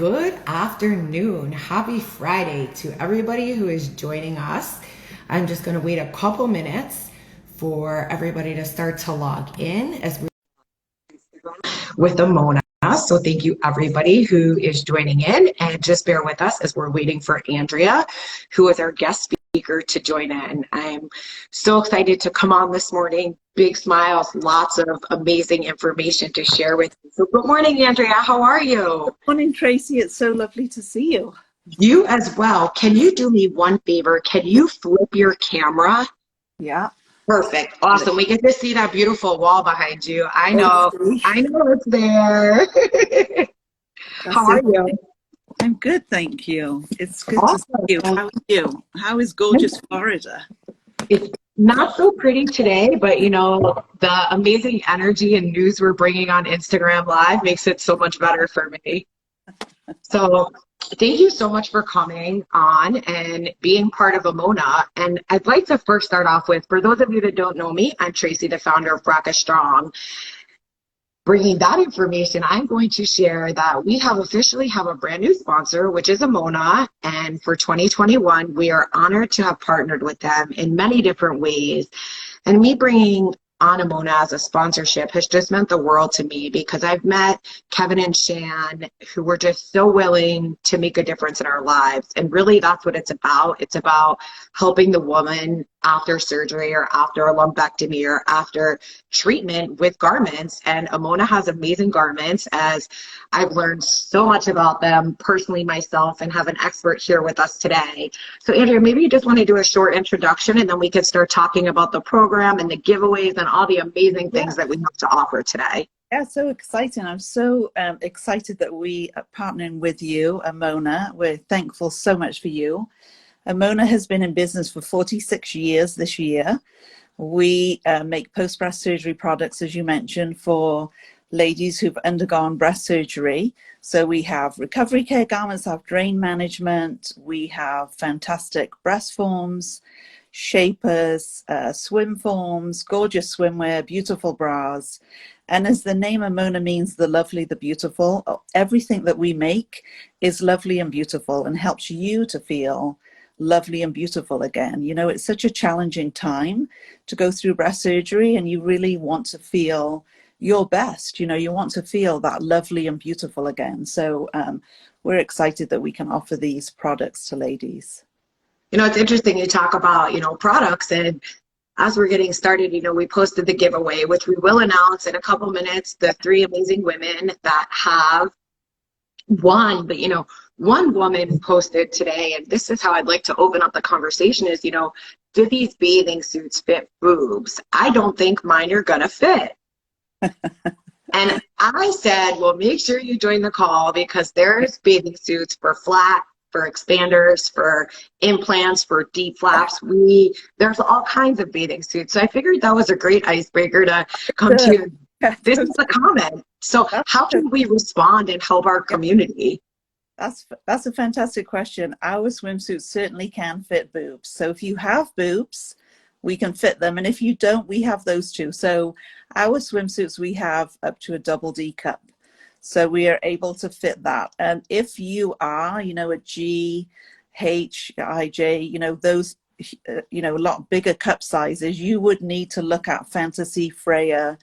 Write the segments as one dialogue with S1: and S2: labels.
S1: Good afternoon. Happy Friday to everybody who is joining us. I'm just going to wait a couple minutes for everybody to start to log in as we with Ameona. So thank you everybody who is joining in, and just bear with us as we're waiting for Andrea, who is our guest speaker, to join in. I'm so excited to come on this morning. Big smiles, lots of amazing information to share with you. So good morning, Andrea. How are you?
S2: Good morning, Tracy. It's so lovely to see you.
S1: You as well. Can you do me one favor? Can you flip your camera?
S2: Yeah.
S1: Perfect. Awesome. We get to see that beautiful wall behind you. I know
S2: Okay.
S1: it's there.
S2: That's
S1: How are
S2: so
S1: you?
S2: I'm good, thank you. It's good to see you.
S1: Awesome.
S2: How are you? How is gorgeous Florida?
S1: It's not so pretty today, but you know, the amazing energy and news we're bringing on Instagram Live makes it so much better for me. So thank you so much for coming on and being part of Ameona. And I'd like to first start off with, for those of you that don't know me, I'm Tracy, the founder of Braca Strong. Bringing that information, I'm going to share that we officially have a brand new sponsor, which is Ameona. And for 2021, we are honored to have partnered with them in many different ways. And me bringing on Ameona as a sponsorship has just meant the world to me, because I've met Kevin and Shan, who were just so willing to make a difference in our lives. And really that's what it's about. It's about helping the woman after surgery or after a lumpectomy or after treatment with garments. And Ameona has amazing garments, as I've learned so much about them personally myself and have an expert here with us today. So Andrea, maybe you just want to do a short introduction, and then we can start talking about the program and the giveaways and all the amazing things that we have to offer today.
S2: Yeah, so exciting. I'm so excited that we are partnering with you, Ameona. We're thankful so much for you. Ameona has been in business for 46 years this year. We make post-breast surgery products, as you mentioned, for ladies who've undergone breast surgery. So we have recovery care garments, have drain management, we have fantastic breast forms, shapers, swim forms, gorgeous swimwear, beautiful bras. And as the name Ameona means, the lovely, the beautiful, everything that we make is lovely and beautiful and helps you to feel lovely and beautiful again. You know, it's such a challenging time to go through breast surgery, and you really want to feel your best. You know, you want to feel that lovely and beautiful again. So we're excited that we can offer these products to ladies.
S1: You know, it's interesting you talk about, you know, products, and as we're getting started, you know, we posted the giveaway, which we will announce in a couple minutes, the 3 amazing women that have won. But, you know, one woman posted today, and this is how I'd like to open up the conversation, is, you know, do these bathing suits fit boobs? I don't think mine are gonna fit. And I said, well, make sure you join the call, because there's bathing suits for flat, for expanders, for implants, for deep flaps. There's all kinds of bathing suits. So I figured that was a great icebreaker to come to. This is the comment. So how can we respond and help our community?
S2: That's a fantastic question. Our swimsuits certainly can fit boobs. So if you have boobs, we can fit them. And if you don't, we have those too. So our swimsuits, we have up to a double D cup. So we are able to fit that. And if you are, you know, a G, H, IJ, you know, those, you know, a lot bigger cup sizes, you would need to look at Fantasy, Freya,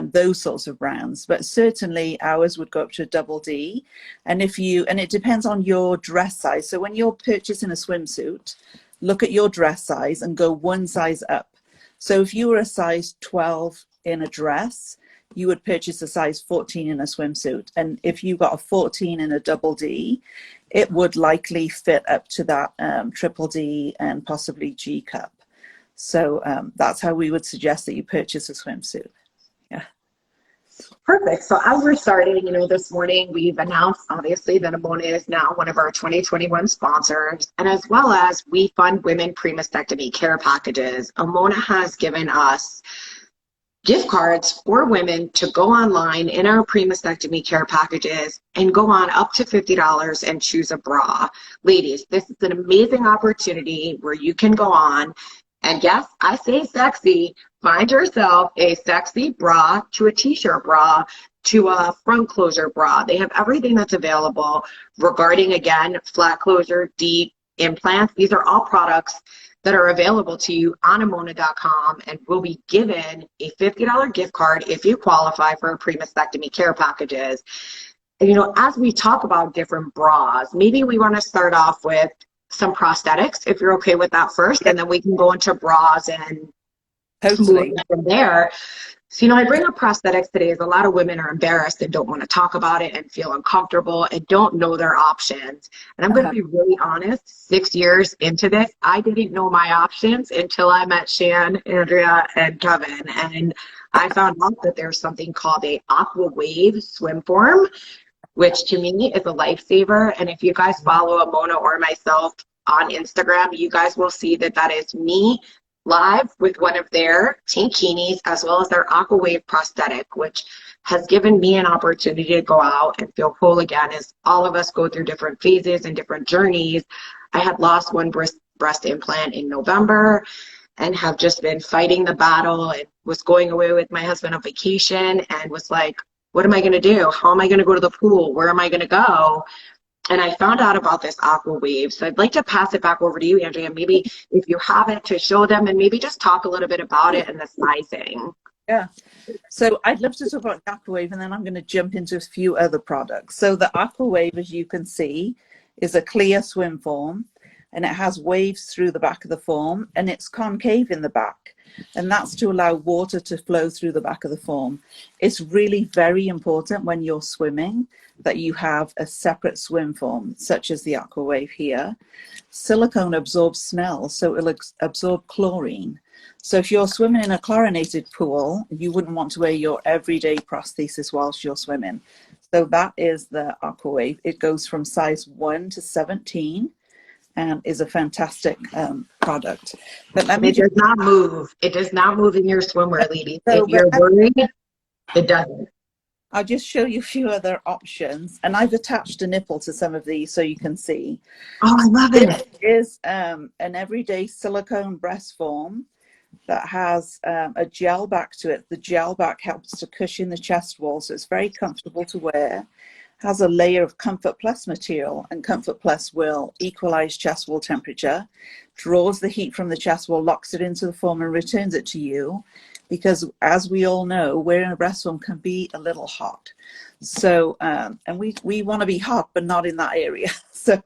S2: those sorts of brands. But certainly ours would go up to a double D. And it depends on your dress size. So when you're purchasing a swimsuit, look at your dress size and go one size up. So if you were a size 12 in a dress, you would purchase a size 14 in a swimsuit. And if you got a 14 in a double D, it would likely fit up to that triple D and possibly G cup. So that's how we would suggest that you purchase a swimsuit. Yeah.
S1: Perfect. So as we're starting, you know, this morning, we've announced obviously that Ameona is now one of our 2021 sponsors, and as well as we fund women pre-mastectomy care packages. Ameona has given us gift cards for women to go online in our pre-mastectomy care packages and go on up to $50 and choose a bra. Ladies, this is an amazing opportunity where you can go on and, yes, I say sexy, find yourself a sexy bra to a t-shirt bra to a front closure bra. They have everything that's available regarding, again, flat closure, deep implants. These are all products that are available to you on Ameona.com and will be given a $50 gift card if you qualify for pre-mastectomy care packages. And, you know, as we talk about different bras, maybe we want to start off with some prosthetics, if you're okay with that first, and then we can go into bras and
S2: Totally.
S1: move from there. So, you know, I bring up prosthetics today as a lot of women are embarrassed and don't want to talk about it and feel uncomfortable and don't know their options. And I'm going to be really honest, 6 years into this, I didn't know my options until I met Shan, Andrea, and Kevin. And I found out that there's something called a Aqua Wave swim form, which to me is a lifesaver. And if you guys follow Ameona or myself on Instagram, you guys will see that that is me live with one of their tankinis as well as their Aqua Wave prosthetic, which has given me an opportunity to go out and feel whole again as all of us go through different phases and different journeys. I had lost one breast implant in November and have just been fighting the battle and was going away with my husband on vacation and was like, what am I going to do? How am I going to go to the pool? Where am I going to go? And I found out about this Aqua Wave. So I'd like to pass it back over to you, Andrea, maybe if you have it to show them and maybe just talk a little bit about it and the sizing.
S2: Yeah. So I'd love to talk about the Aqua Wave and then I'm going to jump into a few other products. So the Aqua Wave, as you can see, is a clear swim form and it has waves through the back of the form and it's concave in the back. And that's to allow water to flow through the back of the form. It's really very important when you're swimming that you have a separate swim form, such as the Aqua Wave here. Silicone absorbs smell, so it'll absorb chlorine. So if you're swimming in a chlorinated pool, you wouldn't want to wear your everyday prosthesis whilst you're swimming. So that is the Aqua Wave. It goes from size 1 to 17. And is a fantastic product. But let me
S1: it does not move. It does not move in your swimwear, ladies.
S2: So,
S1: if you're worried, it doesn't.
S2: I'll just show you a few other options. And I've attached a nipple to some of these so you can see.
S1: Oh, I love it.
S2: This is an everyday silicone breast form that has a gel back to it. The gel back helps to cushion the chest wall, so it's very comfortable to wear. Has a layer of Comfort Plus material, and Comfort Plus will equalize chest wall temperature, draws the heat from the chest wall, locks it into the form and returns it to you, because as we all know, wearing a breast form can be a little hot. So, and we want to be hot, but not in that area. So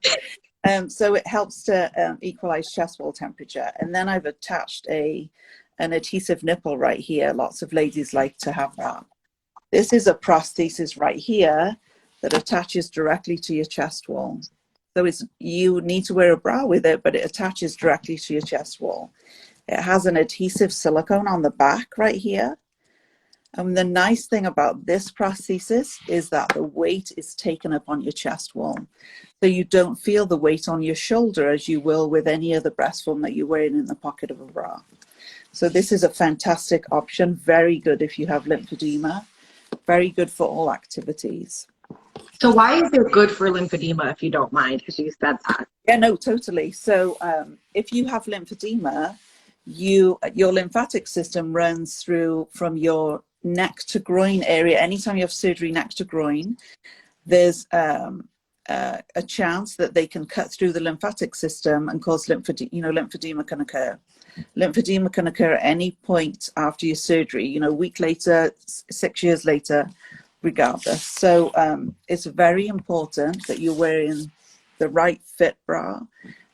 S2: it helps to equalize chest wall temperature. And then I've attached an adhesive nipple right here. Lots of ladies like to have that. This is a prosthesis right here that attaches directly to your chest wall. So you need to wear a bra with it, but it attaches directly to your chest wall. It has an adhesive silicone on the back right here. And the nice thing about this prosthesis is that the weight is taken up on your chest wall. So you don't feel the weight on your shoulder as you will with any other breast form that you're wearing in the pocket of a bra. So this is a fantastic option. Very good if you have lymphedema. Very good for all activities.
S1: So why is it good for lymphedema, if you don't mind, because you said that?
S2: Yeah, no, totally. So if you have lymphedema, your lymphatic system runs through from your neck to groin area. Anytime you have surgery neck to groin, there's a chance that they can cut through the lymphatic system and cause lymphedema can occur. Lymphedema can occur at any point after your surgery, a week later, 6 years later, regardless. So it's very important that you're wearing the right fit bra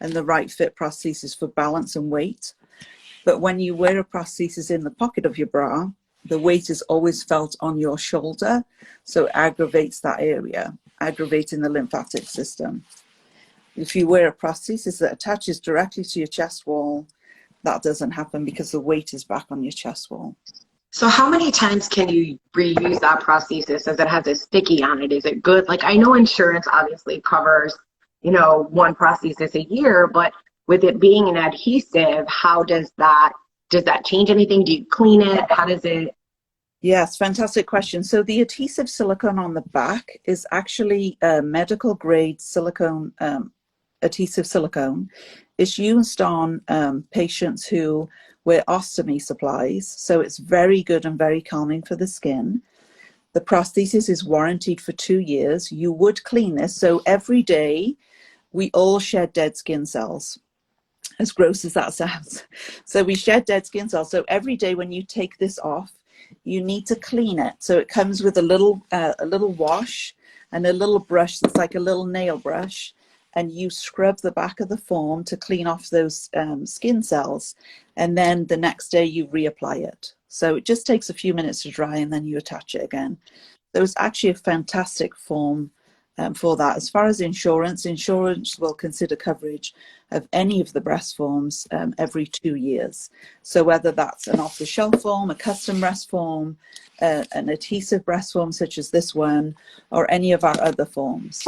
S2: and the right fit prosthesis for balance and weight. But when you wear a prosthesis in the pocket of your bra, the weight is always felt on your shoulder. So it aggravates that area, aggravating the lymphatic system. If you wear a prosthesis that attaches directly to your chest wall, that doesn't happen because the weight is back on your chest wall.
S1: So how many times can you reuse that prosthesis as it has a sticky on it? Is it good? Like, I know insurance obviously covers, one prosthesis a year, but with it being an adhesive, how does that change anything? Do you clean it? How does it?
S2: Yes, fantastic question. So the adhesive silicone on the back is actually a medical grade silicone, adhesive silicone. It's used on patients who wear ostomy supplies. So it's very good and very calming for the skin. The prosthesis is warranted for 2 years. You would clean this. So every day we all shed dead skin cells, as gross as that sounds. So we shed dead skin cells. So every day when you take this off, you need to clean it. So it comes with a little wash and a little brush that's like a little nail brush. And you scrub the back of the form to clean off those skin cells. And then the next day you reapply it. So it just takes a few minutes to dry and then you attach it again. So it's actually a fantastic form for that. As far as insurance will consider coverage of any of the breast forms every 2 years. So whether that's an off-the-shelf form, a custom breast form, an adhesive breast form such as this one, or any of our other forms.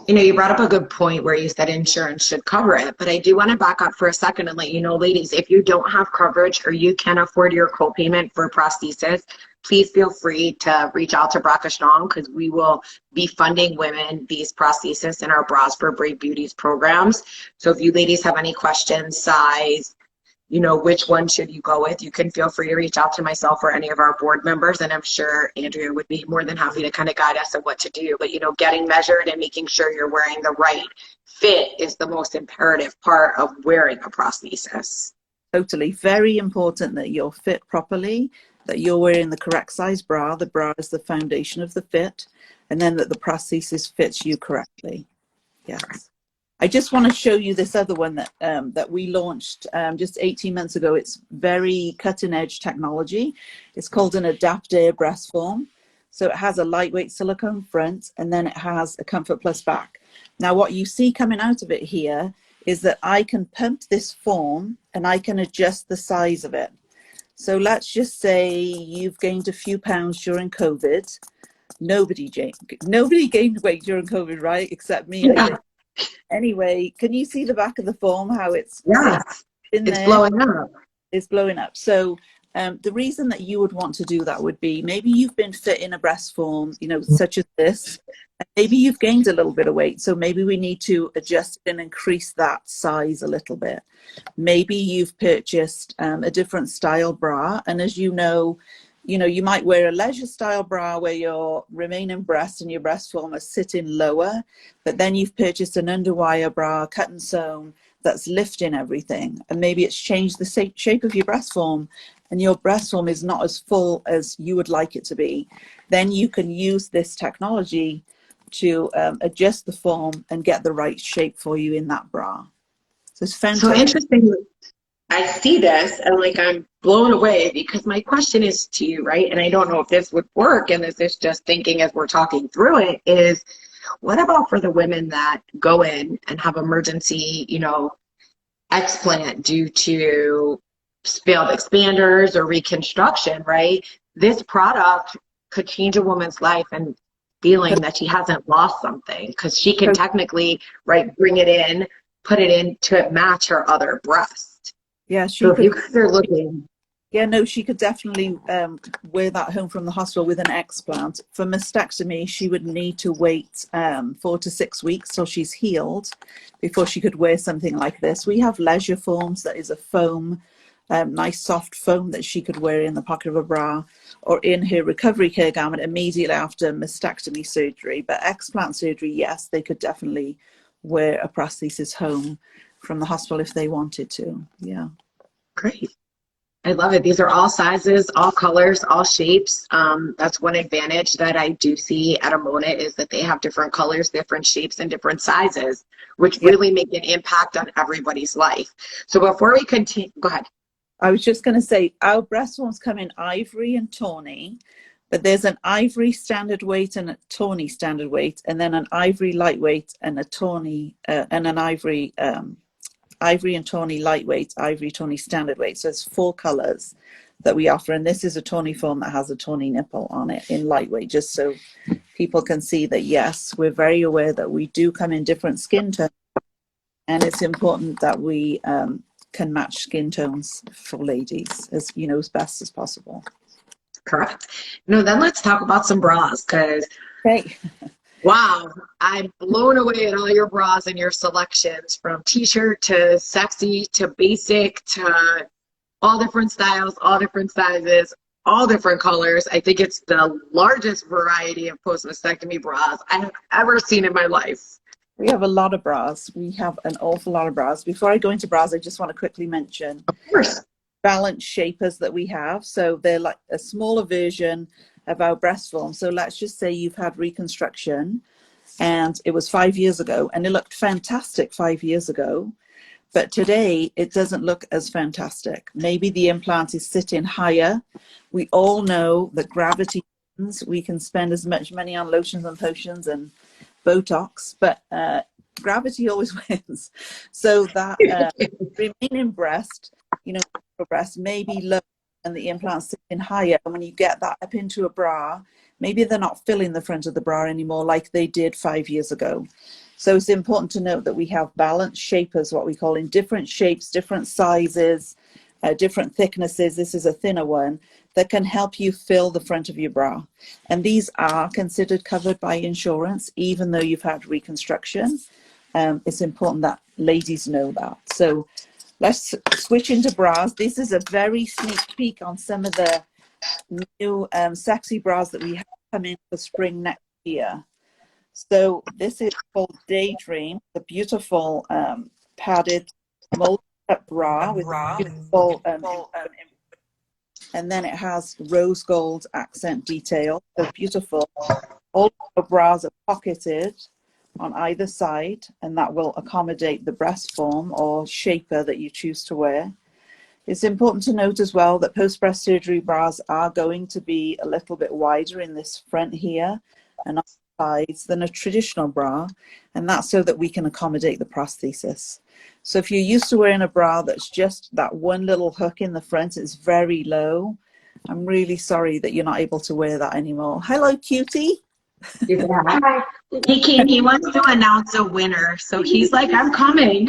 S1: You know, you brought up a good point where you said insurance should cover it, but I do want to back up for a second and let you know, ladies, if you don't have coverage or you can't afford your co-payment for prosthesis, please feel free to reach out to Braca Strong, because we will be funding women these prosthesis in our Bras for Brave Beauties programs. So if you ladies have any questions, size, you know, which one should you go with, you can feel free to reach out to myself or any of our board members. And I'm sure Andrea would be more than happy to kind of guide us on what to do. But, you know, getting measured and making sure you're wearing the right fit is the most imperative part of wearing a prosthesis.
S2: Totally. Very important that you're fit properly, that you're wearing the correct size bra. The bra is the foundation of the fit, and then that the prosthesis fits you correctly. Yes. I just want to show you this other one that that we launched just 18 months ago. It's very cutting edge technology. It's called an Adapt Air breast form. So it has a lightweight silicone front, and then it has a Comfort Plus back. Now what you see coming out of it here is that I can pump this form and I can adjust the size of it. So let's just say you've gained a few pounds during COVID. Nobody gained weight during COVID, right? Except me.
S1: Yeah.
S2: Anyway, can you see the back of the form, how it's
S1: in there? It's blowing up.
S2: It's blowing up. So the reason that you would want to do that would be maybe you've been fit in a breast form, you know, such as this. And maybe you've gained a little bit of weight. So maybe we need to adjust and increase that size a little bit. Maybe you've purchased a different style bra. And as you know, you might wear a leisure style bra where your remaining breast and your breast form are sitting lower, but then you've purchased an underwire bra, cut and sewn, that's lifting everything. And maybe it's changed the shape of your breast form and your breast form is not as full as you would like it to be. Then you can use this technology to adjust the form and get the right shape for you in that bra. So it's fantastic.
S1: So interesting. I see this and like I'm blown away, because my question is to you, right? And I don't know if this would work, and this is just thinking as we're talking through it, is what about for the women that go in and have emergency, you know, explant due to failed expanders or reconstruction, right? This product could change a woman's life and feeling that she hasn't lost something, because she can technically, right, bring it in, put it in to match her other breast.
S2: Yeah,
S1: so if you guys are looking.
S2: Yeah, no, she could definitely wear that home from the hospital with an explant. For mastectomy, she would need to wait 4 to 6 weeks till she's healed before she could wear something like this. We have leisure forms that is a foam, nice soft foam that she could wear in the pocket of a bra or in her recovery care garment immediately after mastectomy surgery. But explant surgery, yes, they could definitely wear a prosthesis home from the hospital if they wanted to. Yeah.
S1: Great. I love it. These are all sizes, all colors, all shapes. That's one advantage that I do see at Ameona, is that they have different colors, different shapes, and different sizes, which really make an impact on everybody's life. So before we continue, go ahead.
S2: I was just going to say, our breast forms come in ivory and tawny, but there's an ivory standard weight and a tawny standard weight, and then an ivory lightweight and a tawny and an ivory and tawny lightweight, ivory, tawny standard weight. So it's 4 colors that we offer. And this is a tawny form that has a tawny nipple on it in lightweight, just so people can see that, yes, we're very aware that we do come in different skin tones. And it's important that we can match skin tones for ladies, as you know, as best as possible.
S1: Correct. No, then let's talk about some bras, because wow, I'm blown away at all your bras and your selections, from t-shirt to sexy to basic to all different styles, all different sizes. all different colors. I think it's the largest variety of post-mastectomy bras I have ever seen in my life.
S2: We have a lot of bras. We have an awful lot of bras. Before I go into bras, I just want to quickly mention
S1: Of course.
S2: balance shapers that we have. So they're like a smaller version of our breast form. So let's just say you've had reconstruction and it was 5 years ago and it looked fantastic 5 years ago. But today it doesn't look as fantastic. Maybe the implant is sitting higher. We all know that gravity wins. We can spend as much money on lotions and potions and Botox, but gravity always wins. So that remaining breast, you know, breast may be low and the implant's sitting higher. And when you get that up into a bra, maybe they're not filling the front of the bra anymore like they did 5 years ago. So it's important to note that we have balance shapers, what we call, in different shapes, different sizes, different thicknesses. This is a thinner one that can help you fill the front of your bra. And these are considered covered by insurance, even though you've had reconstruction. It's important that ladies know that. So let's switch into bras. This is a very sneak peek on some of the new sexy bras that we have coming for spring next year. So this is called Daydream, the beautiful padded molded up bra with beautiful, and then it has rose gold accent detail. So beautiful. All the bras are pocketed on either side, and that will accommodate the breast form or shaper that you choose to wear. It's important to note as well that post-breast surgery bras are going to be a little bit wider in this front here and on the sides than a traditional bra, and that's so that we can accommodate the prosthesis. So if you're used to wearing a bra that's just that one little hook in the front, it's very low, I'm really sorry that you're not able to wear that anymore. Hello, cutie.
S1: Yeah. Hi. He wants to announce a winner, so he's like, I'm coming.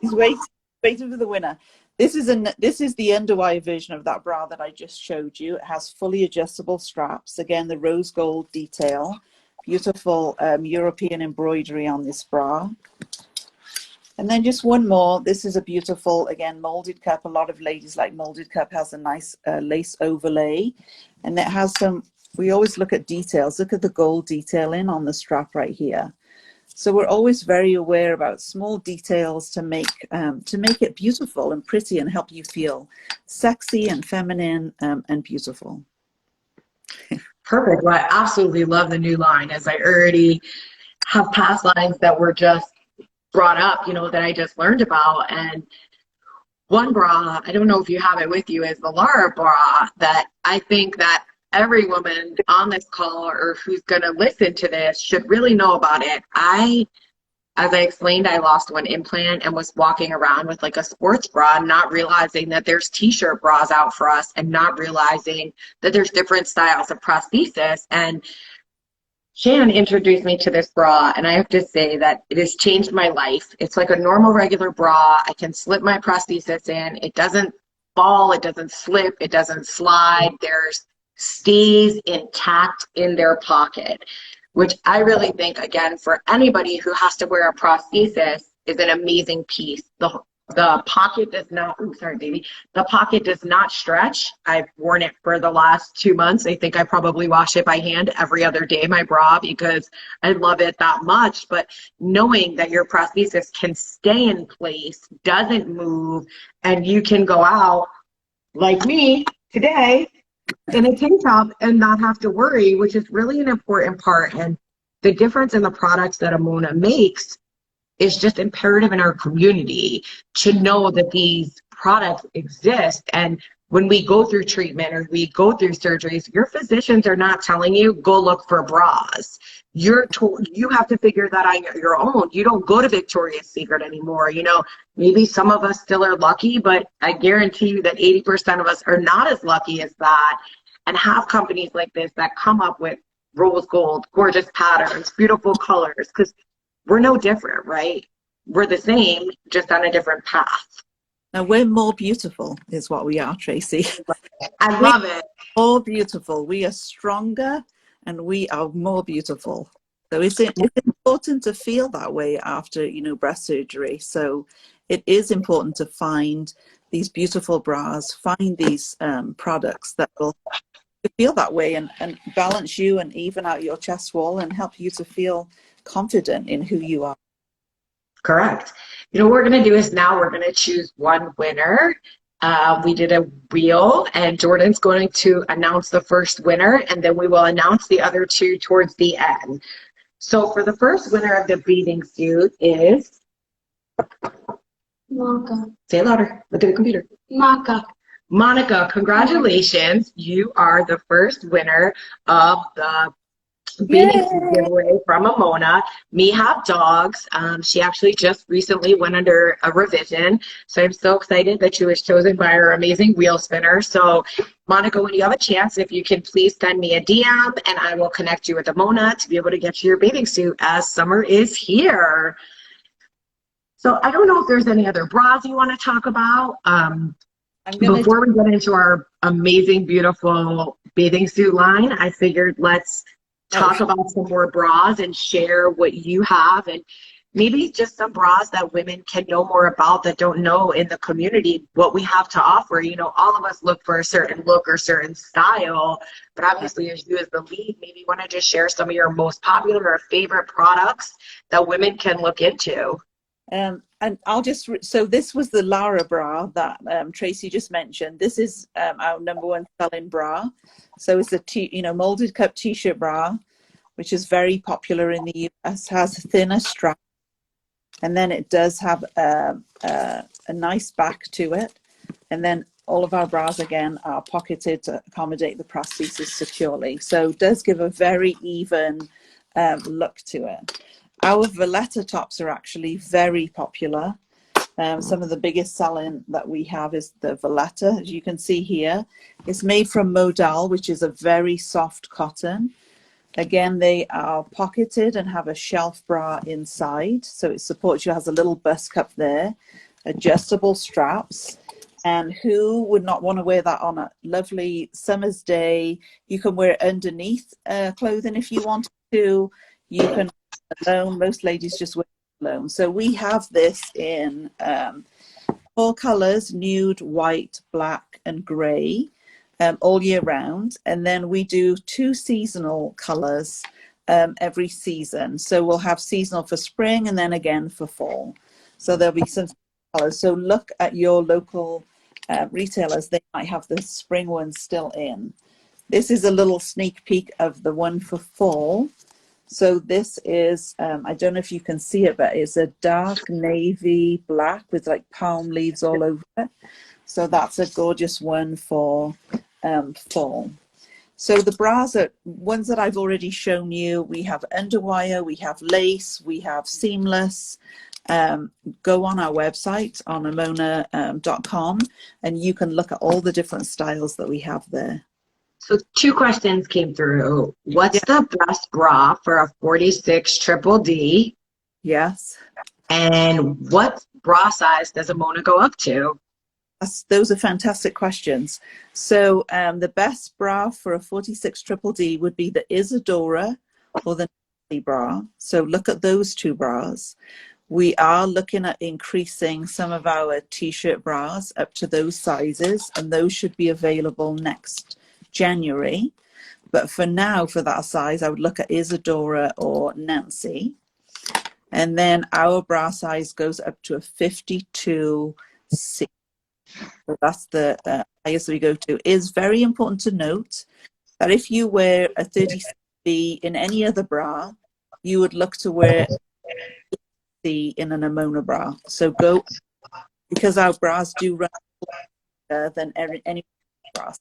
S2: He's waiting for the winner. This is the Underwire version of that bra that I just showed you. It has fully adjustable straps. Again, the rose gold detail. Beautiful European embroidery on this bra. And then just one more. This is a beautiful, again, molded cup. A lot of ladies like molded cup. Has a nice lace overlay. And it has some, we always look at details. Look at the gold detailing on the strap right here. So we're always very aware about small details to make it beautiful and pretty and help you feel sexy and feminine and beautiful.
S1: Perfect. Well, I absolutely love the new line, as I already have past lines that were just brought up, you know, that I just learned about. And one bra, I don't know if you have it with you, is the Lara Bra, that I think that every woman on this call or who's going to listen to this should really know about it. As I explained, I lost one implant and was walking around with like a sports bra, not realizing that there's t-shirt bras out for us and not realizing that there's different styles of prosthesis. And Shan introduced me to this bra, and I have to say that it has changed my life. It's like a normal regular bra. I can slip my prosthesis in. It doesn't fall, it doesn't slip, it doesn't slide. There's stays intact in their pocket, which I really think, again, for anybody who has to wear a prosthesis, is an amazing piece. The pocket does not, oh, sorry, baby. The pocket does not stretch. I've worn it for the last 2 months. I think I probably wash it by hand every other day, my bra, because I love it that much. But knowing that your prosthesis can stay in place, doesn't move, and you can go out like me today in a tank top and not have to worry, which is really an important part. And the difference in the products that Ameona makes is just imperative in our community to know that these products exist. And when we go through treatment or we go through surgeries, your physicians are not telling you, go look for bras. You're told, you have to figure that out on your own. You don't go to Victoria's Secret anymore. You know, maybe some of us still are lucky, but I guarantee you that 80% of us are not as lucky as that, and have companies like this that come up with rose gold, gorgeous patterns, beautiful colors, because we're no different, right? We're the same, just on a different path.
S2: Now we're more beautiful is what we are, Tracy.
S1: I love it.
S2: More beautiful. We are stronger and we are more beautiful. So it's important to feel that way after, you know, breast surgery. So it is important to find these beautiful bras, find these products that will feel that way and balance you and even out your chest wall and help you to feel confident in who you are.
S1: Correct. You know, what we're going to do is now we're going to choose one winner. We did a wheel, and Jordan's going to announce the first winner, and then we will announce the other two towards the end. So for the first winner of the bathing suit is Monica. Say it louder. Look at the computer. Monica. Monica, congratulations. You are the first winner of the bathing suit giveaway from Ameona. Me Have Dogs. She actually just recently went under a revision. So I'm so excited that she was chosen by our amazing wheel spinner. So Monica, when you have a chance, if you can please send me a DM and I will connect you with Ameona to be able to get you your bathing suit as summer is here. So I don't know if there's any other bras you want to talk about. Before we get into our amazing, beautiful bathing suit line, I figured let's talk about some more bras and share what you have, and maybe just some bras that women can know more about that don't know in the community what we have to offer. You know, all of us look for a certain look or certain style, but obviously as you as the lead, maybe you want to just share some of your most popular or favorite products that women can look into.
S2: And I'll just, so this was the Lara Bra that Tracy just mentioned. This is our #1 selling bra. So it's a molded cup t-shirt bra, which is very popular in the US, has thinner strap. And then it does have a nice back to it. And then all of our bras, again, are pocketed to accommodate the prosthesis securely. So it does give a very even look to it. Our Valletta tops are actually very popular. Some of the biggest selling that we have is the Valletta, as you can see here. It's made from modal, which is a very soft cotton. Again, they are pocketed and have a shelf bra inside. So it supports you, has a little bust cup there, adjustable straps. And who would not want to wear that on a lovely summer's day? You can wear it underneath clothing if you want to. You can alone. Most ladies just wear it alone. So we have this in 4 colors: nude, white, black, and gray, all year round. And then we do 2 seasonal colors every season. So we'll have seasonal for spring and then again for fall. So there'll be some colors. So look at your local retailers. They might have the spring ones still in. This is a little sneak peek of the one for fall. So this is, I don't know if you can see it, but it's a dark navy black with like palm leaves all over it. So that's a gorgeous one for fall. So the bras are ones that I've already shown you. We have underwire, we have lace, we have seamless. Go on our website on ameona.com and you can look at all the different styles that we have there.
S1: So 2 questions came through. What's the best bra for a 46 triple D?
S2: Yes.
S1: And what bra size does Ameona go up to?
S2: Those are fantastic questions. So the best bra for a 46 triple D would be the Isadora or the Nancy bra. So look at those 2 bras. We are looking at increasing some of our t-shirt bras up to those sizes, and those should be available next January. But for now, for that size, I would look at Isadora or Nancy. And then our bra size goes up to a 52C. So that's the highest we go to. It is very important to note that if you wear a 30C in any other bra, you would look to wear C in an Ameona bra. So go, because our bras do run longer than any bras.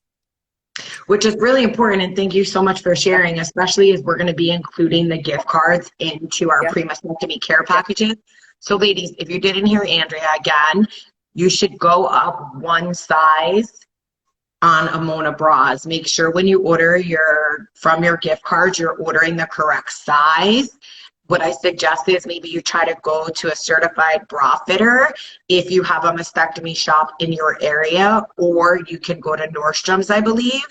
S1: Which is really important, and thank you so much for sharing, especially as we're going to be including the gift cards into our pre-mastectomy care packages. So ladies, if you didn't hear Andrea again, you should go up 1 size on Ameona bras. Make sure when you order from your gift cards, you're ordering the correct size. What I suggest is maybe you try to go to a certified bra fitter if you have a mastectomy shop in your area, or you can go to Nordstrom's, I believe,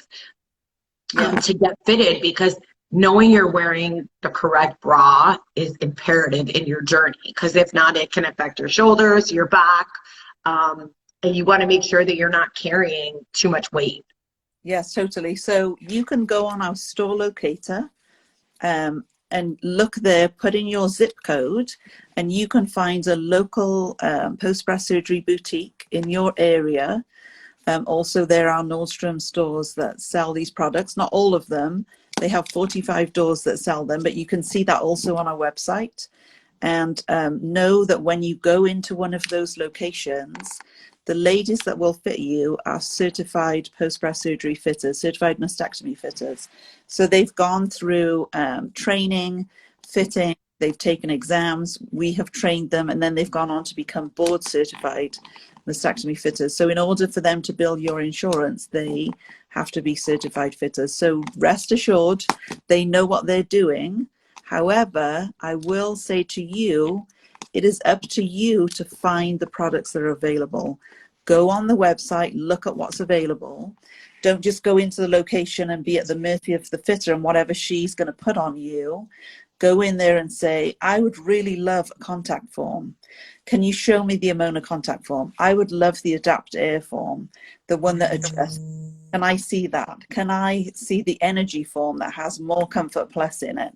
S1: to get fitted, because knowing you're wearing the correct bra is imperative in your journey, because if not, it can affect your shoulders, your back. and you want to make sure that you're not carrying too much weight.
S2: Yes, totally. So you can go on our store locator and look there, put in your zip code, and you can find a local post-breast surgery boutique in your area. Also, there are Nordstrom stores that sell these products. Not all of them. They have 45 doors that sell them, but you can see that also on our website. And know that when you go into one of those locations, the ladies that will fit you are certified post-breast surgery fitters, certified mastectomy fitters. So they've gone through training, fitting, they've taken exams, we have trained them, and then they've gone on to become board certified mastectomy fitters. So in order for them to bill your insurance, they have to be certified fitters. So rest assured, they know what they're doing. However, I will say to you, it is up to you to find the products that are available. Go on the website, look at what's available. Don't just go into the location and be at the mercy of the fitter and whatever she's going to put on you. Go in there and say, I would really love a contact form. Can you show me the Ameona contact form? I would love the Adapt Air form, the one that adjusts. Can I see that? Can I see the energy form that has more Comfort Plus in it?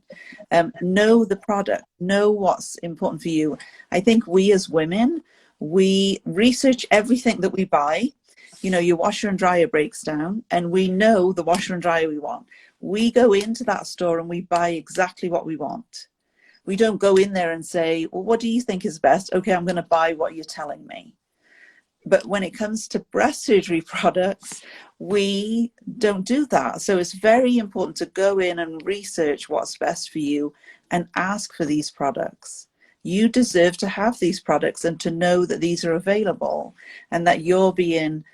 S2: Know the product, know what's important for you. I think we as women, we research everything that we buy. You know, your washer and dryer breaks down and we know the washer and dryer we want. We go into that store and we buy exactly what we want. We don't go in there and say, well, what do you think is best? Okay, I'm going to buy what you're telling me. But when it comes to breast surgery products, we don't do that. So it's very important to go in and research what's best for you and ask for these products. You deserve to have these products and to know that these are available and that you're being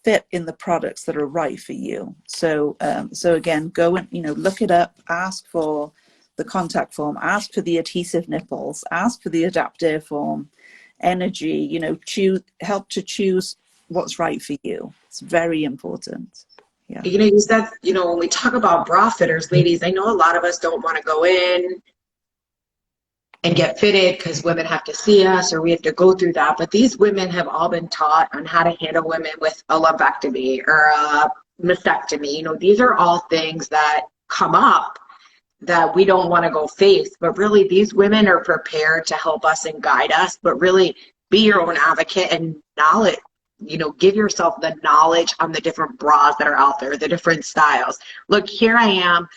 S2: fit in the products that are right for you. So again, go and, look it up, ask for the contact form, ask for the adhesive nipples, ask for the Adapt Air form, energy, help to choose what's right for you. It's very important. Yeah.
S1: You said, when we talk about bra fitters, ladies, I know a lot of us don't want to go in and get fitted because women have to see us or we have to go through that. But these women have all been taught on how to handle women with a lumpectomy or a mastectomy. These are all things that come up that we don't want to go face. But really, these women are prepared to help us and guide us, but really be your own advocate and knowledge. Give yourself the knowledge on the different bras that are out there, the different styles. Look, here I am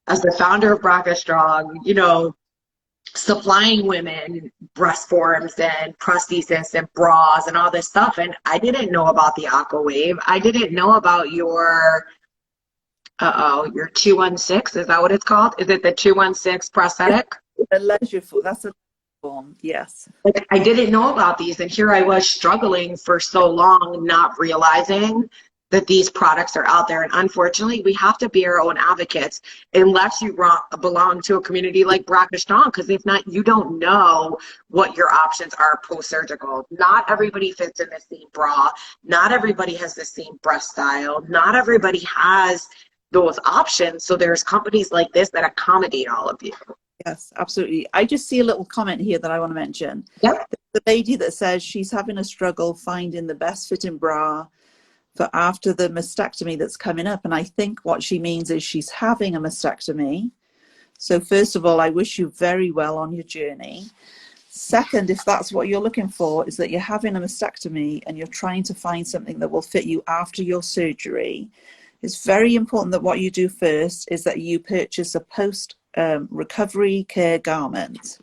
S1: as the founder of Braca Strong, supplying women breast forms and prosthesis and bras and all this stuff. And I didn't know about the Aqua Wave. I didn't know about your 216. Is that what it's called? Is it the 216 prosthetic?
S2: A leisure form. That's a form. Yes.
S1: Like, I didn't know about these. And here I was struggling for so long, not realizing that these products are out there. And unfortunately, we have to be our own advocates unless you belong to a community like Braca Strong, because if not, you don't know what your options are post-surgical. Not everybody fits in the same bra. Not everybody has the same breast style. Not everybody has those options. So there's companies like this that accommodate all of you.
S2: Yes, absolutely. I just see a little comment here that I want to mention.
S1: Yep.
S2: The lady that says she's having a struggle finding the best fitting bra for after the mastectomy that's coming up. And I think what she means is she's having a mastectomy. So first of all, I wish you very well on your journey. Second, if that's what you're looking for, is that you're having a mastectomy and you're trying to find something that will fit you after your surgery, it's very important that what you do first is that you purchase a post recovery care garment.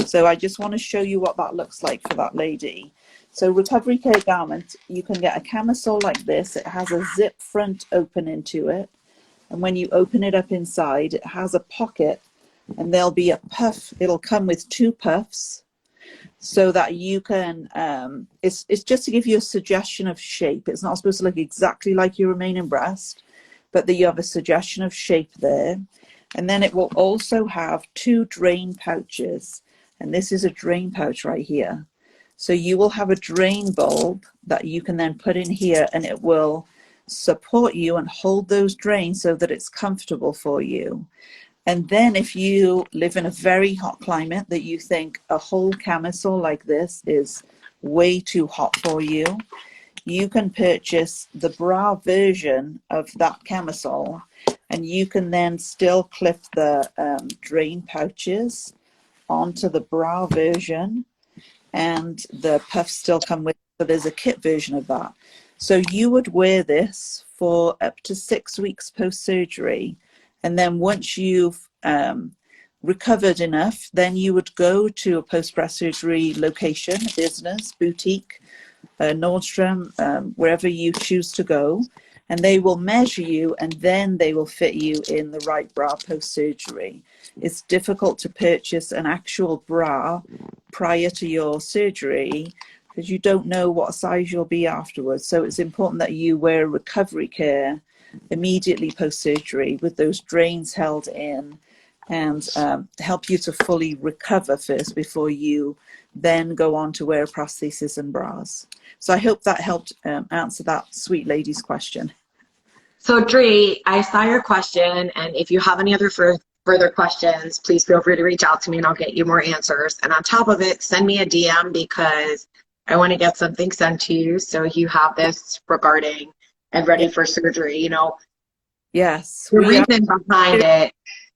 S2: So I just want to show you what that looks like for that lady. So recovery care garment, you can get a camisole like this. It has a zip front opening to it. And when you open it up inside, it has a pocket and there'll be a puff. It'll come with 2 puffs so that you can, it's just to give you a suggestion of shape. It's not supposed to look exactly like your remaining breast, but that you have a suggestion of shape there. And then it will also have 2 drain pouches. And this is a drain pouch right here. So you will have a drain bulb that you can then put in here and it will support you and hold those drains so that it's comfortable for you. And then if you live in a very hot climate that you think a whole camisole like this is way too hot for you, you can purchase the bra version of that camisole, and you can then still clip the drain pouches onto the bra version, and the puffs still come with it. So there's a kit version of that. So you would wear this for up to 6 weeks post-surgery, and then once you've recovered enough, then you would go to a post-breast surgery location, business, boutique, Nordstrom, wherever you choose to go, and they will measure you, and then they will fit you in the right bra post-surgery. It's difficult to purchase an actual bra prior to your surgery because you don't know what size you'll be afterwards. So it's important that you wear recovery care immediately post-surgery with those drains held in, and help you to fully recover first before you then go on to wear prosthesis and bras. So I hope that helped answer that sweet lady's question.
S1: So Dree, I saw your question, and if you have any other further questions, please feel free to reach out to me and I'll get you more answers. And on top of it, send me a DM because I want to get something sent to you so you have this regarding and ready for surgery. You know,
S2: yes,
S1: the reason behind it.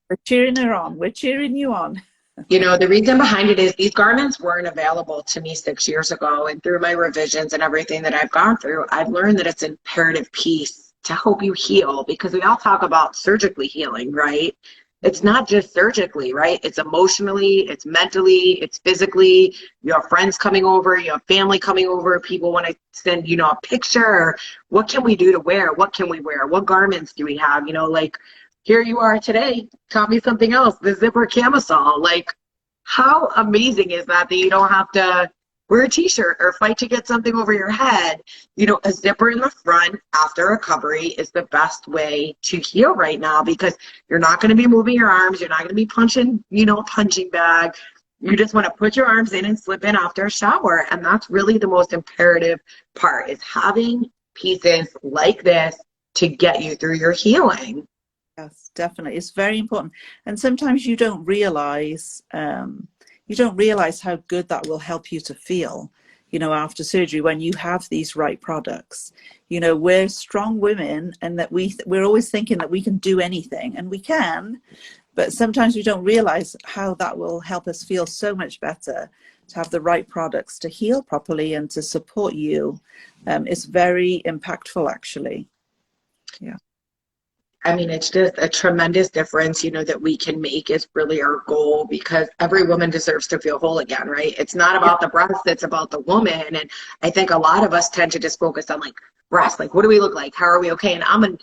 S2: We're cheering her on. We're cheering you on.
S1: You know, the reason behind it is these garments weren't available to me 6 years ago. And through my revisions and everything that I've gone through, I've learned that it's an imperative piece to help you heal, because we all talk about surgically healing, right? It's not just surgically, right? It's emotionally, it's mentally, it's physically. You have friends coming over, you have family coming over, people want to send, you know, a picture. Or what can we do to wear? What can we wear? What garments do we have? You know, like, here you are today, taught me something else, the zipper camisole. Like, how amazing is that you don't have to wear a t-shirt or fight to get something over your head? You know, a zipper in the front after recovery is the best way to heal right now, because you're not going to be moving your arms. You're not going to be punching, you know, a punching bag. You just want to put your arms in and slip in after a shower. And that's really the most imperative part, is having pieces like this to get you through your healing.
S2: Yes, definitely. It's very important. And sometimes you don't realize how good that will help you to feel, you know, after surgery, when you have these right products. You know, we're strong women, and that we're always thinking that we can do anything, and we can, but sometimes we don't realize how that will help us feel so much better to have the right products to heal properly and to support you. It's very impactful, actually. Yeah.
S1: I mean, it's just a tremendous difference, you know, that we can make is really our goal, because every woman deserves to feel whole again, right? It's not about the breast, it's about the woman. And I think a lot of us tend to just focus on like breast, like, what do we look like? How are we okay? And I'm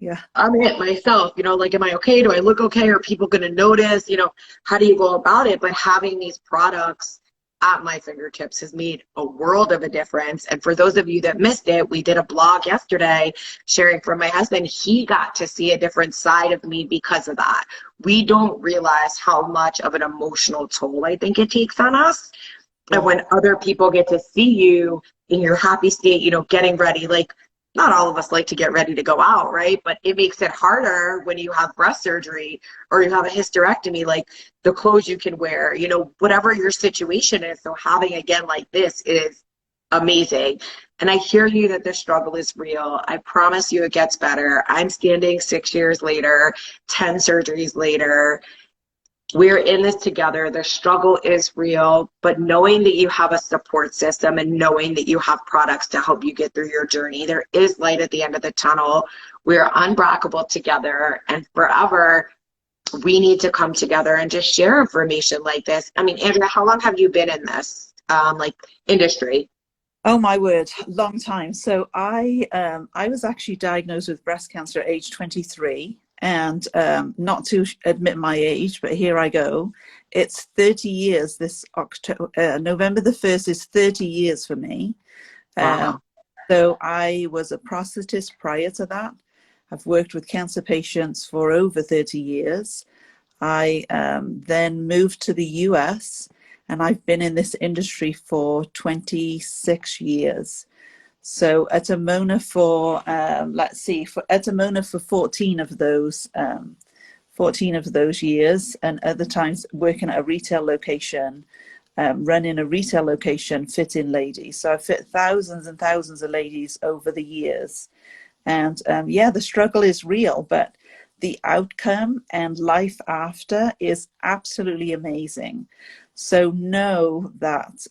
S1: it myself, you know, like, am I okay? Do I look okay? Are people going to notice? You know, how do you go about it? But having these products at my fingertips has made a world of a difference. And for those of you that missed it, we did a blog yesterday sharing from my husband. He got to see a different side of me because of that. We don't realize how much of an emotional toll I think it takes on us. And when other people get to see you in your happy state, you know, getting ready, like, not all of us like to get ready to go out, right? But it makes it harder when you have breast surgery or you have a hysterectomy, like the clothes you can wear, you know, whatever your situation is. So having, again, like this is amazing. And I hear you that the struggle is real. I promise you it gets better. I'm standing 6 years later, 10 surgeries later. We're in this together. The struggle is real, but knowing that you have a support system and knowing that you have products to help you get through your journey, there is light at the end of the tunnel. We're unbreakable together, and forever we need to come together and just share information like this. I mean, Andrea, how long have you been in this like industry?
S2: Oh my word, long time. So I was actually diagnosed with breast cancer at age 23. And not to admit my age, but here I go. It's 30 years this October. November the 1st is 30 years for me.
S1: Wow.
S2: So I was a prosthetist prior to that. I've worked with cancer patients for over 30 years. I then moved to the US, and I've been in this industry for 26 years. So at Ameona for for 14 of those years, and other times working at a retail location running a retail location fitting ladies. So I've fit thousands and thousands of ladies over the years. And yeah, the struggle is real, but the outcome and life after is absolutely amazing. So know that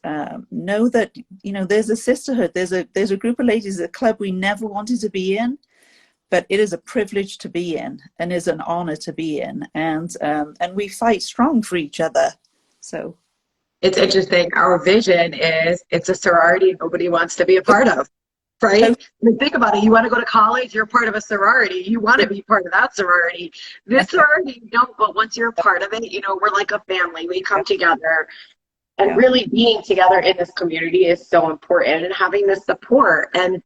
S2: you know, there's a sisterhood, there's a group of ladies at a club we never wanted to be in, but it is a privilege to be in and is an honor to be in, and we fight strong for each other. So
S1: It's interesting. Our vision is it's a sorority nobody wants to be a part of, right? I mean, think about it. You want to go to college, you're part of a sorority. You want to be part of that sorority. This sorority, you don't, but once you're a part of it, you know, we're like a family. We come together. And really being together in this community is so important, and having the support. And,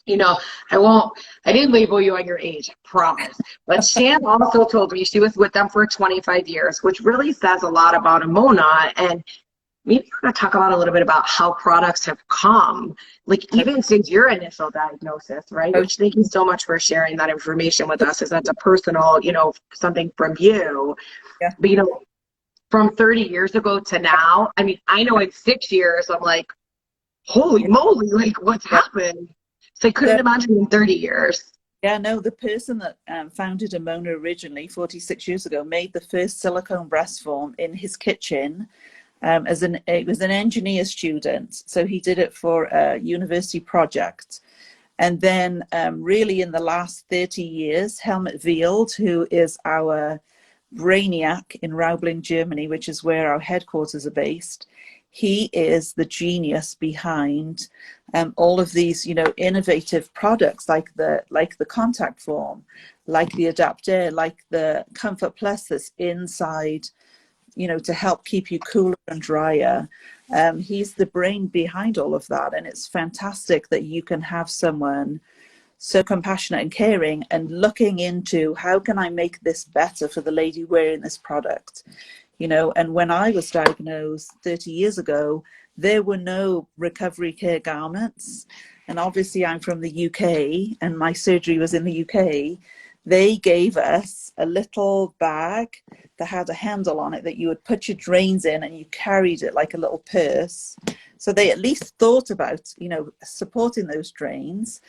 S1: you know, I didn't label you on your age, I promise. But Shan also told me she was with them for 25 years, which really says a lot about Ameona. And maybe we're going to talk about a little bit about how products have come, like even since your initial diagnosis, right? Which thank you so much for sharing that information with us, as that's a personal, you know, something from you.
S2: Yeah.
S1: But, you know, from 30 years ago to now, I mean, I know in 6 years, I'm like, holy moly, like what's happened? So I couldn't imagine in 30 years.
S2: Yeah, no, the person that founded Ameona originally 46 years ago made the first silicone breast form in his kitchen. It was an engineer student, so he did it for a university project. And then really in the last 30 years, Helmut Wield, who is our brainiac in Raubling, Germany, which is where our headquarters are based, he is the genius behind all of these, you know, innovative products like the contact form, like the Adapter, like the Comfort Plus that's inside, you know, to help keep you cooler and drier. He's the brain behind all of that, and it's fantastic that you can have someone so compassionate and caring and looking into how can I make this better for the lady wearing this product, you know. And when I was diagnosed 30 years ago, there were no recovery care garments, and obviously I'm from the UK and my surgery was in the UK. They gave us a little bag that had a handle on it that you would put your drains in, and you carried it like a little purse. So they at least thought about, you know, supporting those drains.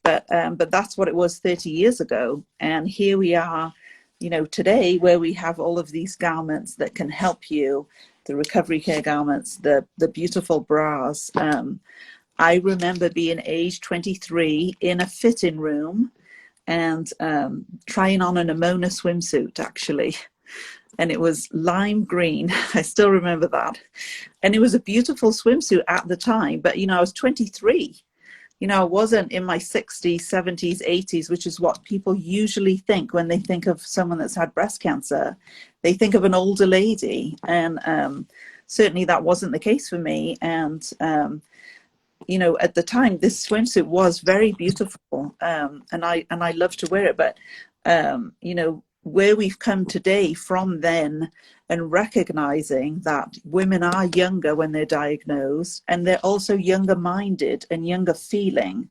S2: But that's what it was 30 years ago. And here we are, you know, today, where we have all of these garments that can help you, the recovery care garments, the beautiful bras. I remember being age 23 in a fitting room and trying on an Ameona swimsuit, actually. And it was lime green. I still remember that. And it was a beautiful swimsuit at the time. But, you know, I was 23. You know, I wasn't in my 60s, 70s, 80s, which is what people usually think when they think of someone that's had breast cancer. They think of an older lady. And certainly that wasn't the case for me. And, you know, at the time, this swimsuit was very beautiful. And I love to wear it. But, you know, where we've come today from then, and recognizing that women are younger when they're diagnosed, and they're also younger minded and younger feeling.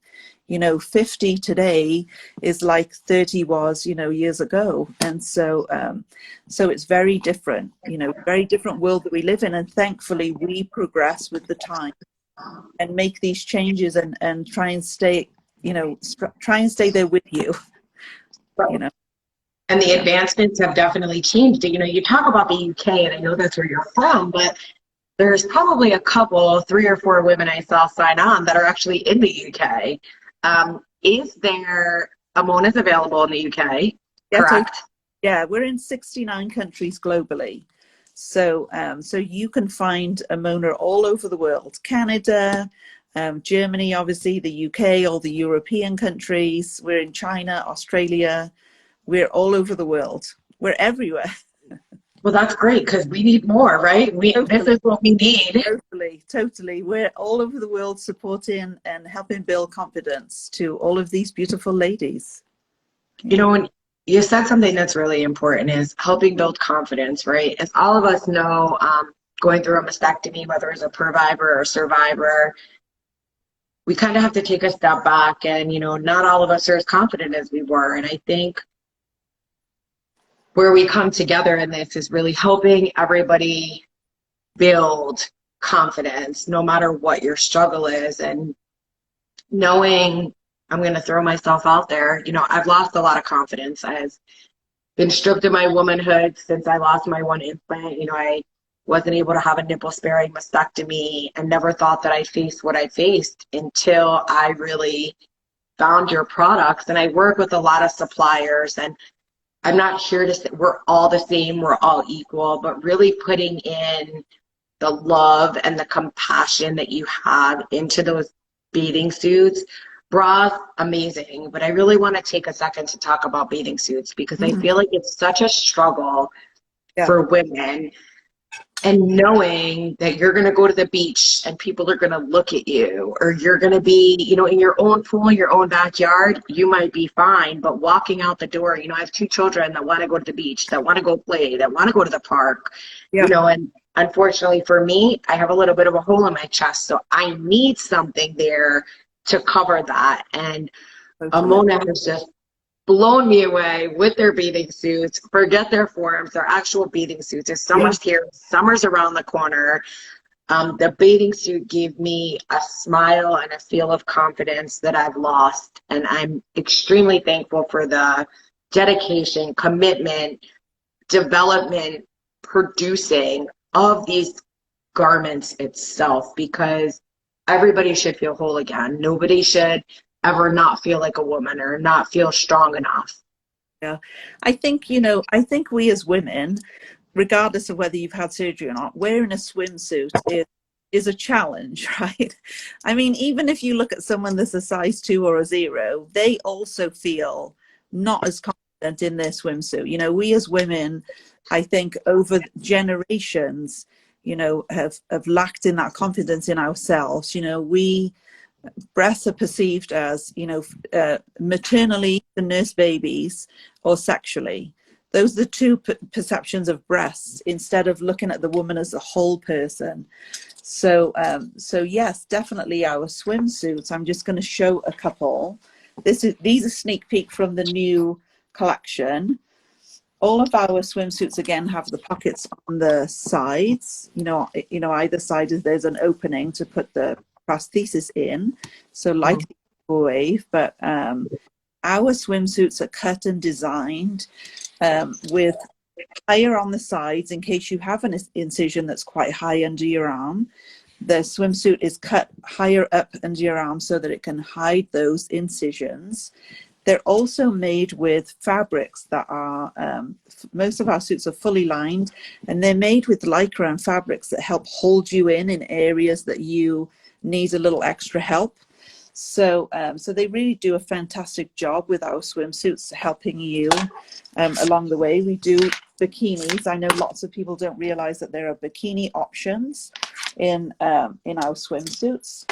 S2: You know, 50 today is like 30 was, you know, years ago. And so so it's very different, you know, very different world that we live in. And thankfully we progress with the time and make these changes and try and stay, you know, try and stay there with you, you know.
S1: And the advancements have definitely changed it. You know, you talk about the UK, and I know that's where you're from, but there's probably a couple, 3 or 4 women I saw sign on that are actually in the UK. Is there, Ameona's available in the UK, correct?
S2: Yeah, we're in 69 countries globally. So so you can find Ameona all over the world. Canada, Germany, obviously, the UK, all the European countries. We're in China, Australia. We're all over the world. We're everywhere.
S1: Well, that's great, because we need more, right? This is what we need.
S2: Totally. We're all over the world supporting and helping build confidence to all of these beautiful ladies.
S1: You know, when you said something that's really important is helping build confidence, right? As all of us know, going through a mastectomy, whether it's a survivor or survivor, we kind of have to take a step back, and, you know, not all of us are as confident as we were. And I think where we come together in this is really helping everybody build confidence no matter what your struggle is. And knowing, I'm going to throw myself out there, you know, I've lost a lot of confidence. I've been stripped of my womanhood since I lost my one implant. You know, I wasn't able to have a nipple sparing mastectomy, and never thought that I'd face what I faced until I really found your products. And I work with a lot of suppliers, and I'm not here to say we're all the same, we're all equal, but really putting in the love and the compassion that you have into those bathing suits. Bras, amazing, but I really want to take a second to talk about bathing suits, because I feel like it's such a struggle for women. And knowing that you're going to go to the beach and people are going to look at you, or you're going to be, you know, in your own pool, in your own backyard, you might be fine. But walking out the door, you know, I have 2 children that want to go to the beach, that want to go play, that want to go to the park, you know, and unfortunately for me, I have a little bit of a hole in my chest. So I need something there to cover that. And Ameona has just blown me away with their bathing suits. Forget their forms, their actual bathing suits. There's summer's here, summer's around the corner. The bathing suit gave me a smile and a feel of confidence that I've lost. And I'm extremely thankful for the dedication, commitment, development, producing of these garments itself, because everybody should feel whole again. Nobody should ever not feel like a woman or not feel strong enough.
S2: Yeah, I think, you know, I think we as women, regardless of whether you've had surgery or not, wearing a swimsuit is a challenge, right? I mean, even if you look at someone that's a size 2 or a 0, they also feel not as confident in their swimsuit. You know, we as women, I think over generations, you know, have lacked in that confidence in ourselves. You know, breasts are perceived as, you know, maternally to nurse babies or sexually. Those are the 2 perceptions of breasts, instead of looking at the woman as a whole person. So, so yes, definitely our swimsuits. I'm just going to show a couple. These are sneak peek from the new collection. All of our swimsuits again have the pockets on the sides. You know, either side there's an opening to put the prosthesis in, so like the Aqua Wave, but our swimsuits are cut and designed with higher on the sides in case you have an incision that's quite high under your arm. The swimsuit is cut higher up under your arm so that it can hide those incisions. They're also made with fabrics that are, most of our suits are fully lined, and they're made with lycra and fabrics that help hold you in areas that you need a little extra help. So so they really do a fantastic job with our swimsuits, helping you along the way. We do bikinis. I know lots of people don't realize that there are bikini options in our swimsuits.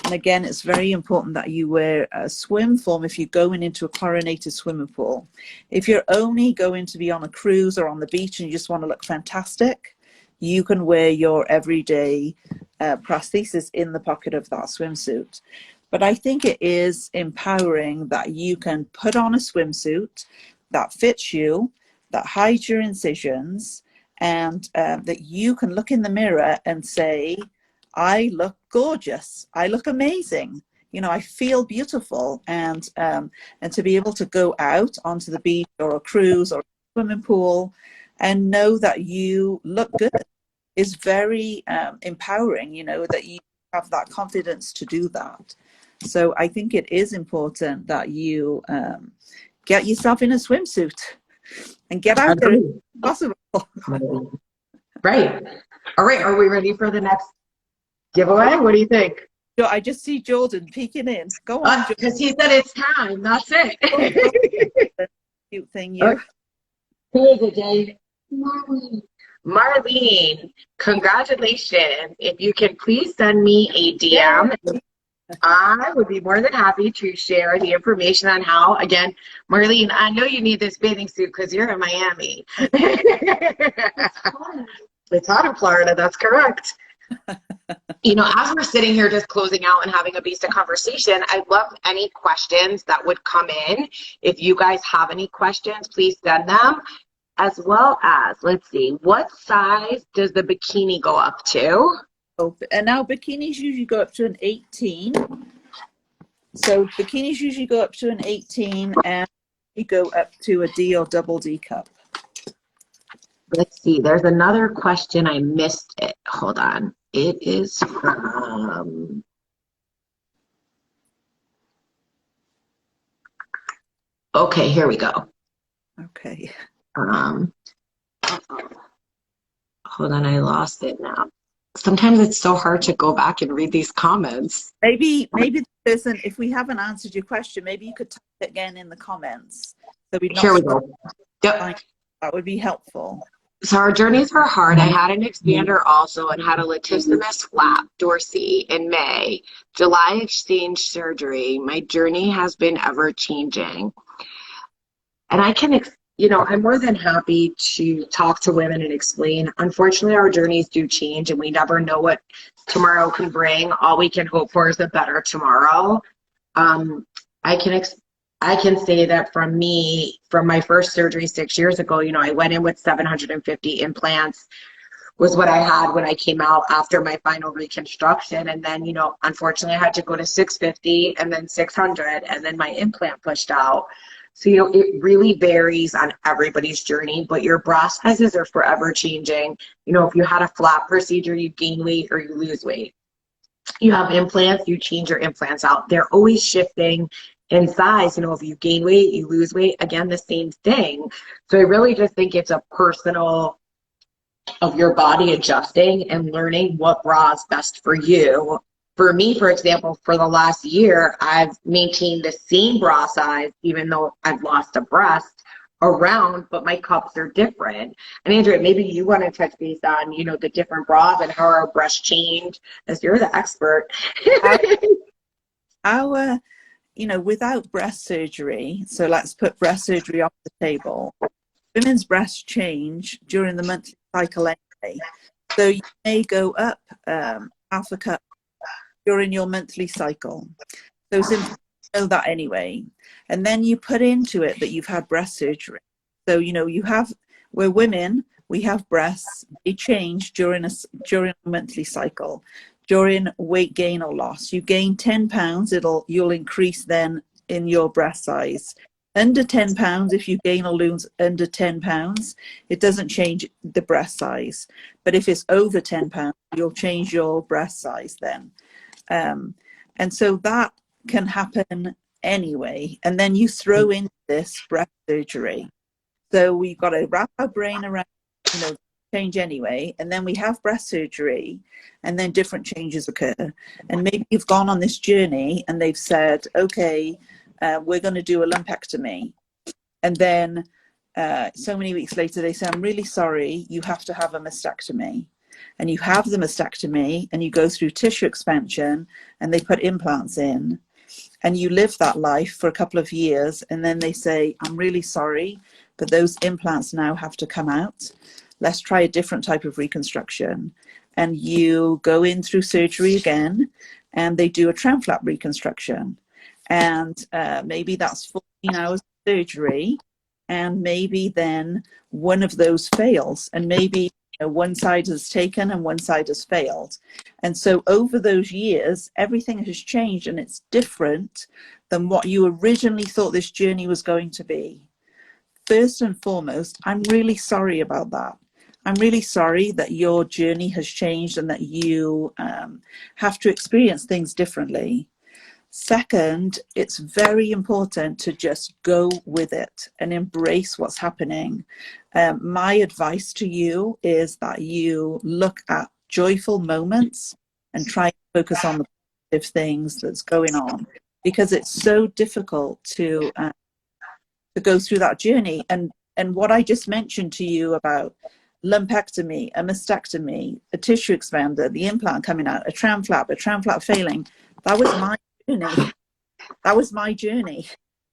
S2: And again, it's very important that you wear a swim form if you're going into a chlorinated swimming pool. If you're only going to be on a cruise or on the beach and you just want to look fantastic, you can wear your everyday prosthesis in the pocket of that swimsuit. But I think it is empowering that you can put on a swimsuit that fits you, that hides your incisions, and that you can look in the mirror and say, I look gorgeous, I look amazing, you know, I feel beautiful. And to be able to go out onto the beach or a cruise or a swimming pool and know that you look good is very empowering, you know, that you have that confidence to do that. So I think it is important that you get yourself in a swimsuit and get out there if possible.
S1: Right. All right. Are we ready for the next giveaway? What do you think?
S2: So I just see Jordan peeking in. Go on,
S1: because he said it's time. That's it.
S2: Cute thing, you.
S1: Okay. Who is it, Dave? Marlene, congratulations. If you can please send me a DM, I would be more than happy to share the information on how. Again, Marlene, I know you need this bathing suit because you're in Miami. It's hot in Florida, that's correct. You know, as we're sitting here just closing out and having a basic conversation, I'd love any questions that would come in. If you guys have any questions, please send them. As well as, let's see, what size does the bikini go up to?
S2: Oh, and now bikinis usually go up to an 18. So bikinis usually go up to an 18, and you go up to a D or double D cup.
S1: Let's see. There's another question. I missed it. Hold on. It is from... Okay, here we go.
S2: Okay.
S1: Hold on, I lost it now. Sometimes it's so hard to go back and read these comments.
S2: Maybe the person, if we haven't answered your question, maybe you could type it again in the comments. So we'd not
S1: Here we go. Yep.
S2: That would be helpful.
S1: So our journeys were hard. I had an expander also and had a latissimus flap dorsey in May. July exchange surgery. My journey has been ever changing. And I can, I'm more than happy to talk to women and explain. Unfortunately, our journeys do change and we never know what tomorrow can bring. All we can hope for is a better tomorrow. I can say that from my first surgery 6 years ago, I went in with 750 implants was what I had when I came out after my final reconstruction. And then, unfortunately I had to go to 650 and then 600 and then my implant pushed out. So, it really varies on everybody's journey, but your bra sizes are forever changing. If you had a flap procedure, you gain weight or you lose weight. You have implants, you change your implants out. They're always shifting in size. If you gain weight, you lose weight, again, the same thing. So I really just think it's a personal of your body adjusting and learning what bra is best for you. For me, for example, for the last year, I've maintained the same bra size, even though I've lost a breast around, but my cups are different. And Andrea, maybe you want to touch base on, the different bras and how our breasts change, as you're the expert.
S2: Our without breast surgery, so let's put breast surgery off the table, women's breasts change during the monthly cycle anyway. So you may go up half a cup during your monthly cycle. So it's important to know that anyway. And then you put into it that you've had breast surgery. So, we're women, we have breasts, they change during a monthly cycle. During weight gain or loss, you gain 10 pounds, you'll increase then in your breast size. Under 10 pounds, if you gain or lose under 10 pounds, it doesn't change the breast size. But if it's over 10 pounds, you'll change your breast size then. And so that can happen anyway. And then you throw in this breast surgery. So we've got to wrap our brain around, change anyway. And then we have breast surgery and then different changes occur. And maybe you've gone on this journey and they've said, okay, we're going to do a lumpectomy. And then so many weeks later, they say, I'm really sorry, you have to have a mastectomy. And you have the mastectomy and you go through tissue expansion and they put implants in and you live that life for a couple of years. And then they say, I'm really sorry, but those implants now have to come out. Let's try a different type of reconstruction. And you go in through surgery again and they do a tram flap reconstruction. And maybe that's 14 hours of surgery. And maybe then one of those fails. And maybe one side has taken and one side has failed. And so over those years, everything has changed and it's different than what you originally thought this journey was going to be. First and foremost, I'm really sorry about that. I'm really sorry that your journey has changed and that you have to experience things differently. Second, it's very important to just go with it and embrace what's happening. My advice to you is that you look at joyful moments and try to focus on the positive things that's going on, because it's so difficult to go through that journey. And what I just mentioned to you about lumpectomy, a mastectomy, a tissue expander, the implant coming out, a tram flap failing, that was my journey. That was my journey.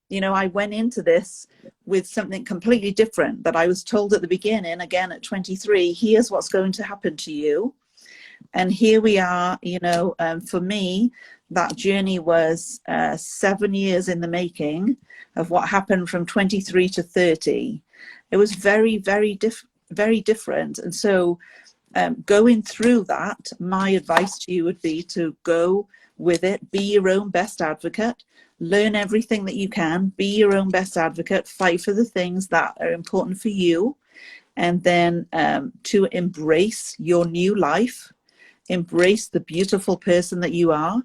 S2: I went into this with something completely different that I was told at the beginning, again at 23, here's what's going to happen to you. And here we are, for me, that journey was 7 years in the making of what happened from 23 to 30. It was very, very different. And so going through that, my advice to you would be to go with it, be your own best advocate, learn everything that you can, be your own best advocate, fight for the things that are important for you, and then to embrace your new life, embrace the beautiful person that you are,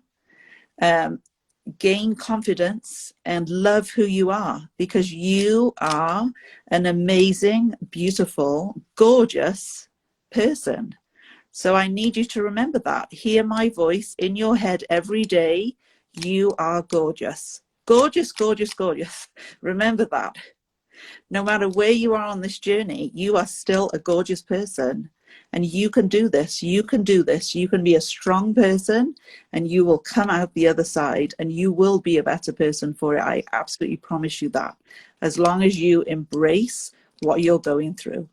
S2: gain confidence and love who you are, because you are an amazing, beautiful, gorgeous person. So I need you to remember that. Hear my voice in your head every day. You are gorgeous. Gorgeous, gorgeous, gorgeous. Remember that. No matter where you are on this journey, you are still a gorgeous person. And you can do this. You can do this. You can be a strong person, and you will come out the other side, and you will be a better person for it. I absolutely promise you that, as long as you embrace what you're going through.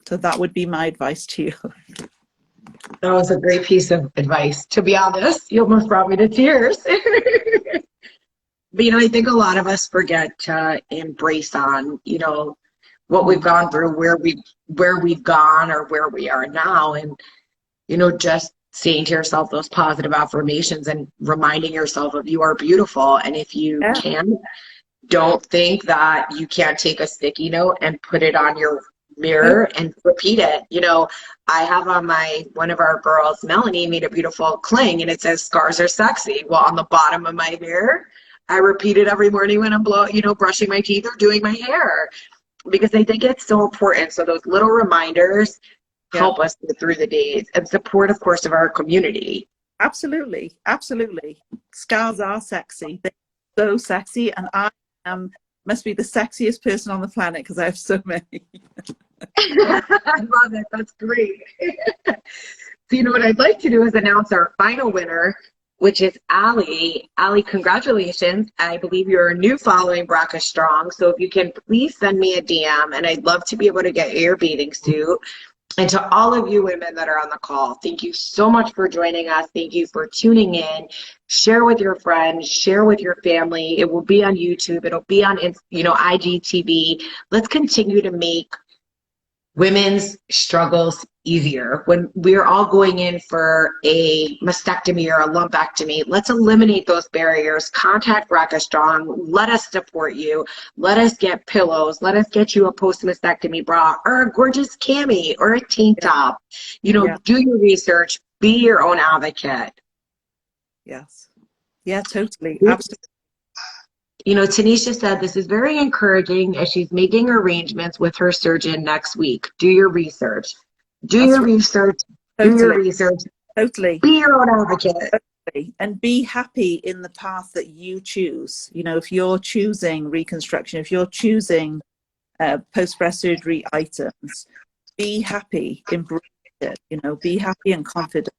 S2: So that would be my advice to you.
S1: That was a great piece of advice. To be honest, you almost brought me to tears. But, I think a lot of us forget to embrace on, what we've gone through, where we've gone or where we are now. And, just saying to yourself those positive affirmations and reminding yourself of you are beautiful. And if you can, don't think that you can't take a sticky note and put it on your mirror and repeat it. I have on one of our girls, Melanie, made a beautiful cling, and it says scars are sexy. Well, on the bottom of my mirror, I repeat it every morning when I'm brushing my teeth or doing my hair, because I think it's so important. So those little reminders help us get through the days, and support, of course, of our community.
S2: Absolutely. Absolutely. Scars are sexy. They're so sexy. And I must be the sexiest person on the planet because I have so many.
S1: I love it. That's great. So, what I'd like to do is announce our final winner, which is Allie. Allie, congratulations. I believe you're a new following Braca Strong. So if you can please send me a DM, and I'd love to be able to get your bathing suit. And to all of you women that are on the call, thank you so much for joining us. Thank you for tuning in. Share with your friends, share with your family. It will be on YouTube. It'll be on, IGTV. Let's continue to make women's struggles easier. When we're all going in for a mastectomy or a lumpectomy, let's eliminate those barriers. Contact Braca Strong. Let us support you. Let us get pillows. Let us get you a post-mastectomy bra or a gorgeous cami or a tank top. Do your research. Be your own advocate.
S2: Yes. Yeah, totally. Absolutely.
S1: Tanisha said this is very encouraging as she's making arrangements with her surgeon next week. Do your research. Do your research.
S2: Totally.
S1: Do your research.
S2: Totally.
S1: Be your own advocate.
S2: Totally. And be happy in the path that you choose. If you're choosing reconstruction, if you're choosing post-breast surgery items, be happy. Embrace it. Be happy and confident.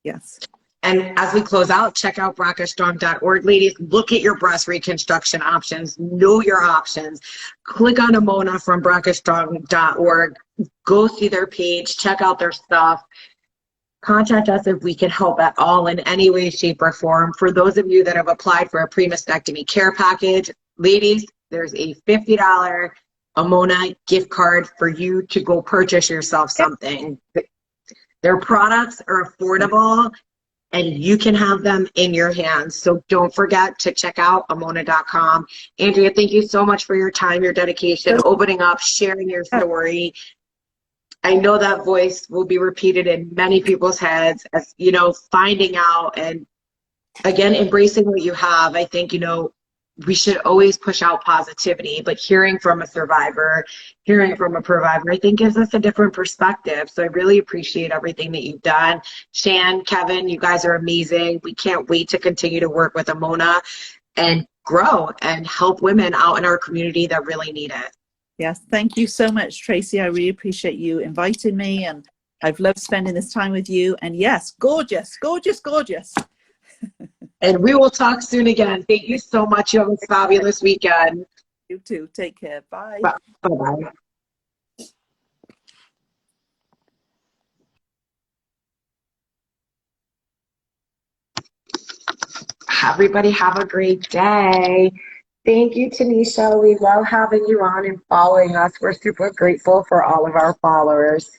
S2: Yes.
S1: And as we close out, check out bracastrong.org. Ladies, look at your breast reconstruction options. Know your options. Click on Ameona from bracastrong.org. Go see their page. Check out their stuff. Contact us if we can help at all in any way, shape, or form. For those of you that have applied for a pre-mastectomy care package, ladies, there's a $50 Ameona gift card for you to go purchase yourself something. Their products are affordable, and you can have them in your hands. So don't forget to check out Ameona.com. Andrea, thank you so much for your time, your dedication, opening up, sharing your story. I know that voice will be repeated in many people's heads as, finding out and, again, embracing what you have. I think, we should always push out positivity, but hearing from a survivor, hearing from a provider, I think gives us a different perspective. So I really appreciate everything that you've done. Shan, Kevin, you guys are amazing. We can't wait to continue to work with Ameona and grow and help women out in our community that really need it.
S2: Yes, thank you so much, Tracy. I really appreciate you inviting me, and I've loved spending this time with you. And yes, gorgeous, gorgeous, gorgeous.
S1: And we will talk soon again. Thank you so much. You have a fabulous weekend.
S2: You too. Take care. Bye.
S1: Bye-bye. Everybody have a great day. Thank you, Tanisha. We love having you on and following us. We're super grateful for all of our followers.